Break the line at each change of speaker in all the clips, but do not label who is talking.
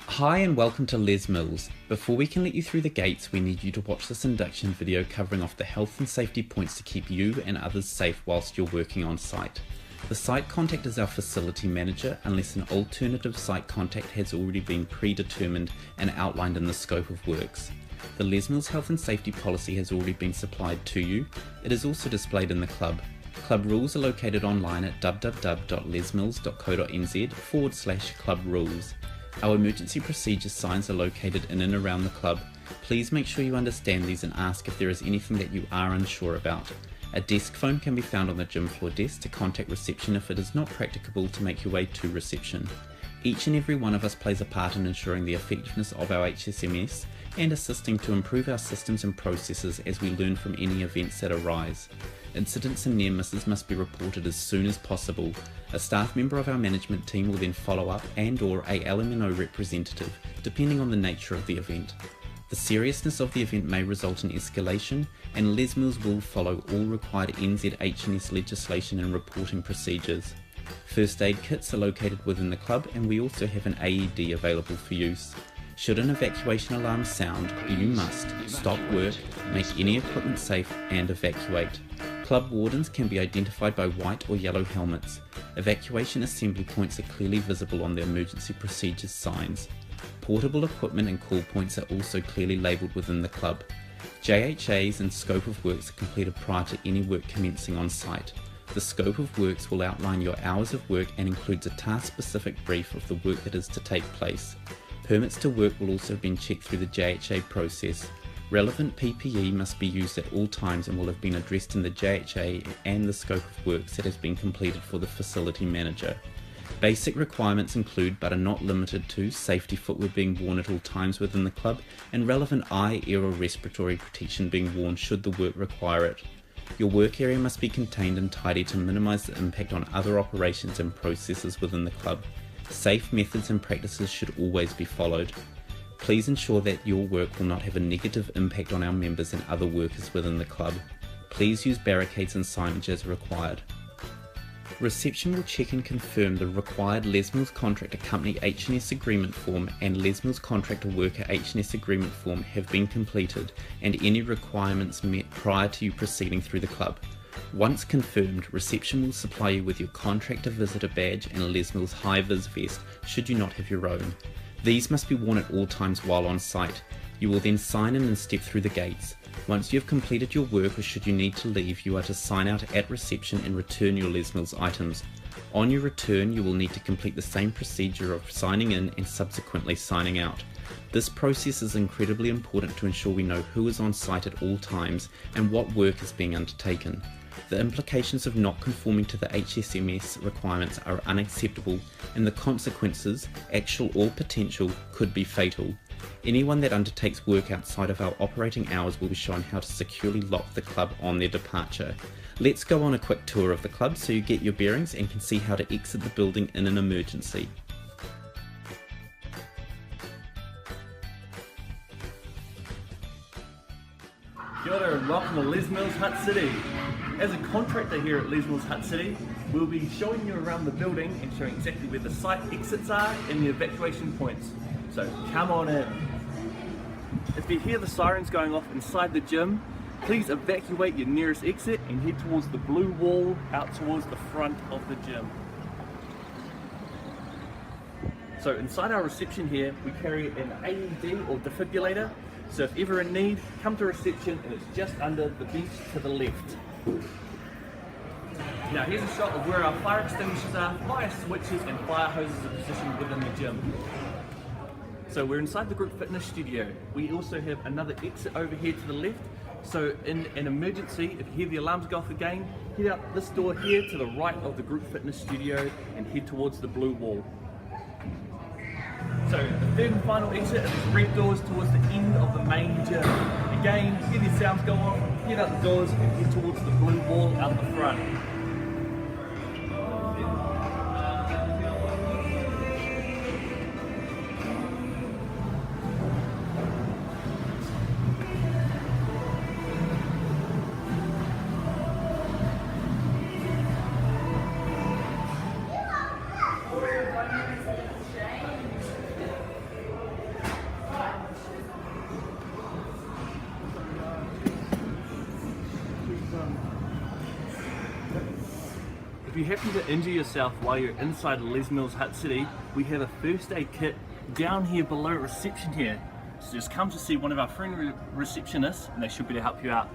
Hi and welcome to Les Mills. Before we can let you through the gates, we need you to watch this induction video covering off the health and safety points to keep you and others safe whilst you're working on site. The site contact is our facility manager unless an alternative site contact has already been predetermined and outlined in the scope of works. The Les Mills health and safety policy has already been supplied to you. It is also displayed in the club. Club rules are located online at www.lesmills.co.nz/club rules. Our emergency procedure signs are located in and around the club. Please make sure you understand these and ask if there is anything that you are unsure about. A desk phone can be found on the gym floor desk to contact reception if it is not practicable to make your way to reception. Each and every one of us plays a part in ensuring the effectiveness of our HnS and assisting to improve our systems and processes as we learn from any events that arise. Incidents and near misses must be reported as soon as possible. A staff member of our management team will then follow up and/or a LMNO representative, depending on the nature of the event. The seriousness of the event may result in escalation, and Les Mills will follow all required NZ/HnS legislation and reporting procedures. First aid kits are located within the club, and we also have an AED available for use. Should an evacuation alarm sound, you must stop work, make any equipment safe, and evacuate. Club wardens can be identified by white or yellow helmets. Evacuation assembly points are clearly visible on the emergency procedures signs. Portable equipment and call points are also clearly labelled within the club. JHAs and scope of works are completed prior to any work commencing on site. The scope of works will outline your hours of work and includes a task-specific brief of the work that is to take place. Permits to work will also have been checked through the JHA process. Relevant PPE must be used at all times and will have been addressed in the JHA and the scope of works that has been completed for the facility manager. Basic requirements include but are not limited to safety footwear being worn at all times within the club and relevant eye, ear or respiratory protection being worn should the work require it. Your work area must be contained and tidy to minimise the impact on other operations and processes within the club. Safe methods and practices should always be followed. Please ensure that your work will not have a negative impact on our members and other workers within the club. Please use barricades and signage as required. Reception will check and confirm the required Les Mills Contractor Company HnS Agreement Form and Les Mills Contractor Worker HnS Agreement Form have been completed and any requirements met prior to you proceeding through the club. Once confirmed, reception will supply you with your contractor visitor badge and Les Mills high-vis vest should you not have your own. These must be worn at all times while on site. You will then sign in and step through the gates. Once you have completed your work or should you need to leave, you are to sign out at reception and return your Les Mills items. On your return, you will need to complete the same procedure of signing in and subsequently signing out. This process is incredibly important to ensure we know who is on site at all times and what work is being undertaken. The implications of not conforming to the HSMS requirements are unacceptable and the consequences, actual or potential, could be fatal. Anyone that undertakes work outside of our operating hours will be shown how to securely lock the club on their departure. Let's go on a quick tour of the club so you get your bearings and can see how to exit the building in an emergency.
Kia ora and welcome to Les Mills Hut City. As a contractor here at Les Mills Hut City, we'll be showing you around the building and showing exactly where the site exits are and the evacuation points. So come on in. If you hear the sirens going off inside the gym, please evacuate your nearest exit and head towards the blue wall out towards the front of the gym. So inside our reception here, we carry an AED or defibrillator. So if ever in need, come to reception and it's just under the bench to the left. Now here's a shot of where our fire extinguishers are, fire switches and fire hoses are positioned within the gym. So we're inside the group fitness studio. We also have another exit over here to the left. So in an emergency, if you hear the alarms go off again, head out this door here to the right of the group fitness studio and head towards the blue wall. So the third and final exit are these red doors towards the end of the main gym. Again, hear the sounds go off, head out the doors and head towards the blue wall out the front. you happen to injure yourself while you're inside Les Mills Hut City, we have a first aid kit down here below reception here. So just come to see one of our friendly receptionists and they should be able to help you out.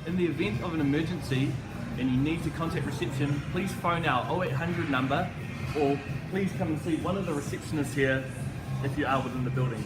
In the event of an emergency and you need to contact reception, please phone our 0800 number or please come and see one of the receptionists here if you are within the building.